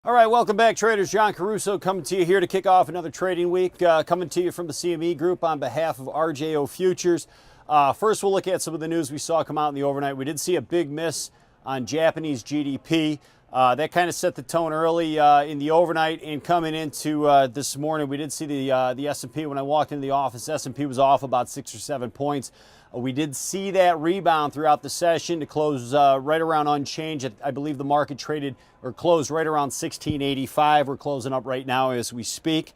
All right, welcome back, traders. John Caruso coming to you here to kick off another trading week. Coming to you from the CME Group on behalf of RJO Futures. First, we'll look at some of the news we saw come out in the overnight. We did see a big miss on Japanese GDP. That kind of set the tone early in the overnight, and coming into this morning, we did see the S&P. When I walked into the office, S&P was off about 6 or 7 points. We did see that rebound throughout the session to close right around unchanged. I believe the market traded or closed right around 1685. We're closing up right now as we speak.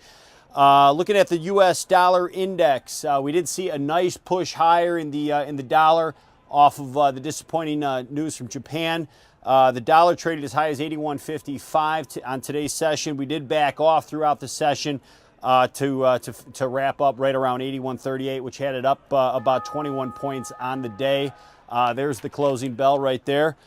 Looking at the U.S. dollar index, we did see a nice push higher in the dollar off of the disappointing news from Japan. The dollar traded as high as 81.55 on today's session. We did back off throughout the session to wrap up right around 81.38, which had it up about 21 points on the day. There's the closing bell right there.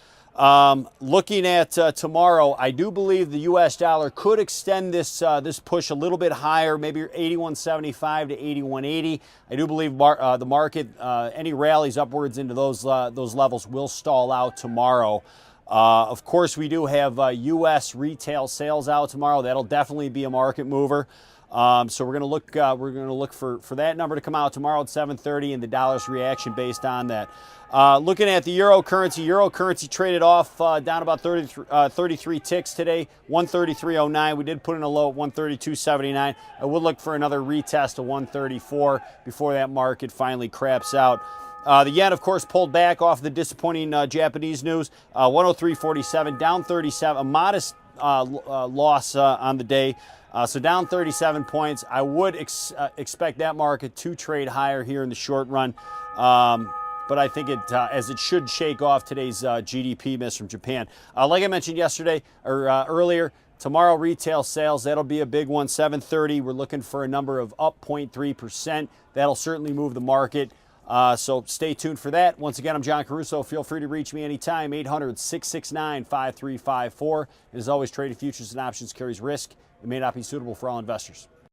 Looking at tomorrow, I do believe the U.S. dollar could extend this push a little bit higher, maybe 81.75 to 81.80. I do believe the market, any rallies upwards into those levels will stall out tomorrow. Of course, we do have U.S. retail sales out tomorrow. That'll definitely be a market mover. So we're going to look for that number to come out tomorrow at 7:30 and the dollar's reaction based on that. Looking at the euro currency traded off down about 33 ticks today, 133.09. We did put in a low at 132.79. I would look for another retest of 134 before that market finally craps out. The yen, of course, pulled back off the disappointing Japanese news, 103.47, down 37, a modest loss on the day. So down 37 points. I would expect that market to trade higher here in the short run. But I think as it should shake off today's GDP miss from Japan. Like I mentioned yesterday or earlier, tomorrow retail sales, that'll be a big one, 7:30. We're looking for a number of up 0.3%. That'll certainly move the market. So stay tuned for that. Once again, I'm John Caruso. Feel free to reach me anytime, 800-669-5354. And as always, trading futures and options carries risk. It may not be suitable for all investors.